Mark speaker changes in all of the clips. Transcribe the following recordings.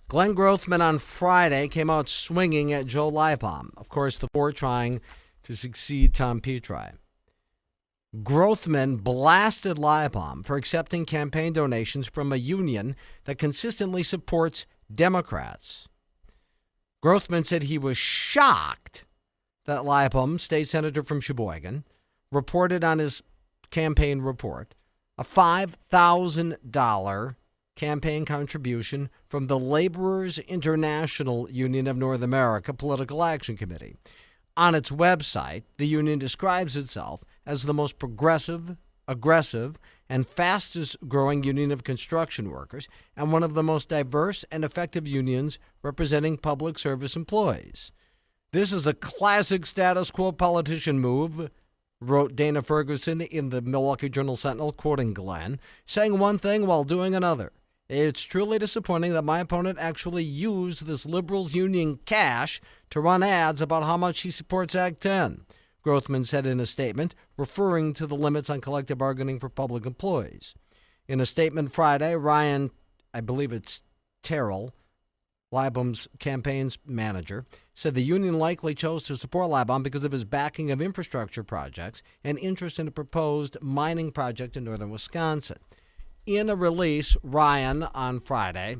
Speaker 1: Glenn Grothman on Friday came out swinging at Joe Leibom. Of course, the four trying to succeed Tom Petri. Grothman blasted Leibom for accepting campaign donations from a union that consistently supports Democrats. Grothman said he was shocked that Leibom, state senator from Sheboygan, reported on his campaign report a $5,000 campaign contribution from the Laborers International Union of North America Political Action Committee. On its website, the union describes itself as the most progressive, aggressive, and fastest-growing union of construction workers and one of the most diverse and effective unions representing public service employees. This is a classic status quo politician move, wrote Dana Ferguson in the Milwaukee Journal-Sentinel, quoting Glenn, saying one thing while doing another. It's truly disappointing that my opponent actually used this liberals union cash to run ads about how much he supports Act 10, Grothman said in a statement, referring to the limits on collective bargaining for public employees. In a statement Friday, Ryan, I believe it's Terrell, Leibom's campaign's manager, said the union likely chose to support Leibom because of his backing of infrastructure projects and interest in a proposed mining project in northern Wisconsin. In a release, Ryan on Friday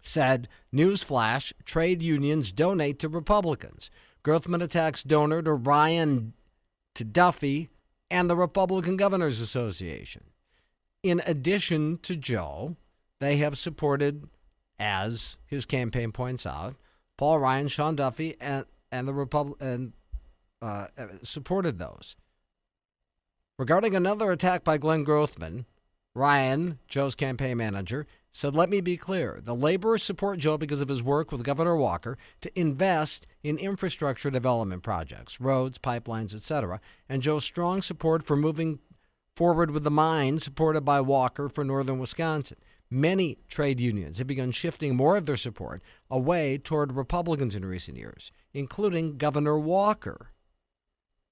Speaker 1: said, newsflash, trade unions donate to Republicans. Grothman attacks donor to Ryan to Duffy and the Republican Governors Association. In addition to Joe, they have supported, as his campaign points out, Paul Ryan, Sean Duffy, and the Republican supported those. Regarding another attack by Glenn Grothman, Ryan, Joe's campaign manager, said, let me be clear. The laborers support Joe because of his work with Governor Walker to invest in infrastructure development projects, roads, pipelines, etc., and Joe's strong support for moving forward with the mine supported by Walker for northern Wisconsin. Many trade unions have begun shifting more of their support away toward Republicans in recent years, including Governor Walker,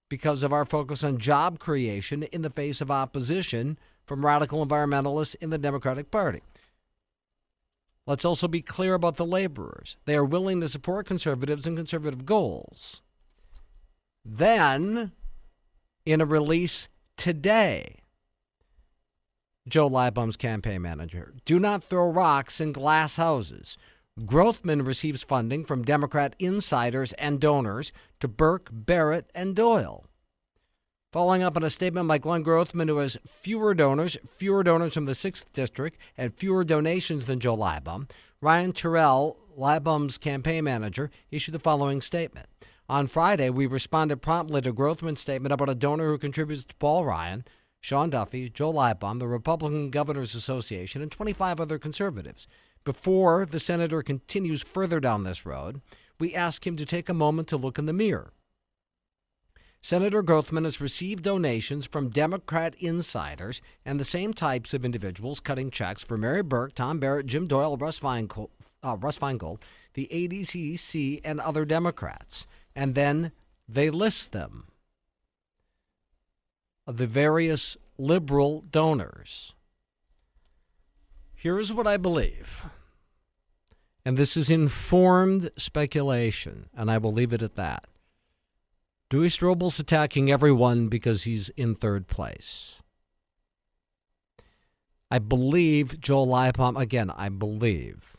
Speaker 1: because of our focus on job creation in the face of opposition from radical environmentalists in the Democratic Party. Let's also be clear about the laborers. They are willing to support conservatives and conservative goals. Then, in a release today, Joe Leibom's campaign manager, do not throw rocks in glass houses. Grothman receives funding from Democrat insiders and donors to Burke, Barrett, and Doyle. Following up on a statement by Glenn Grothman, who has fewer donors from the 6th District and fewer donations than Joe Leibom, Ryan Terrell, Leibom's campaign manager, issued the following statement. On Friday, we responded promptly to Grothman's statement about a donor who contributes to Paul Ryan, Sean Duffy, Joe Leibom, the Republican Governors Association, and 25 other conservatives. Before the senator continues further down this road, we ask him to take a moment to look in the mirror. Senator Grothman has received donations from Democrat insiders and the same types of individuals cutting checks for Mary Burke, Tom Barrett, Jim Doyle, Russ Feingold, the ADCC, and other Democrats. And then they list them, of the various liberal donors. Here's what I believe, and this is informed speculation, and I will leave it at that. Dewey Strobel's attacking everyone because he's in third place. I believe Joe Leibom, again, I believe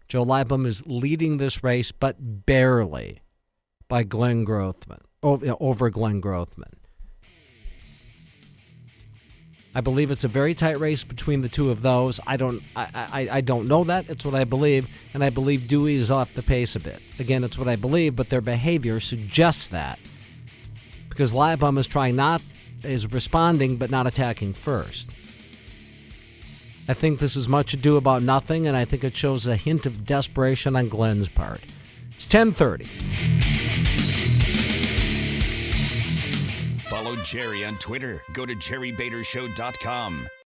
Speaker 1: Joe Leibom is leading this race, but barely, by Glenn Grothman, over Glenn Grothman. I believe it's a very tight race between the two of those. I don't know that. It's what I believe, and I believe Dewey is off the pace a bit. Again, it's what I believe, but their behavior suggests that, because Leibom is responding but not attacking first. I think this is much ado about nothing, and I think it shows a hint of desperation on Glenn's part. It's 10:30.
Speaker 2: Follow Jerry on Twitter. Go to jerrybadershow.com.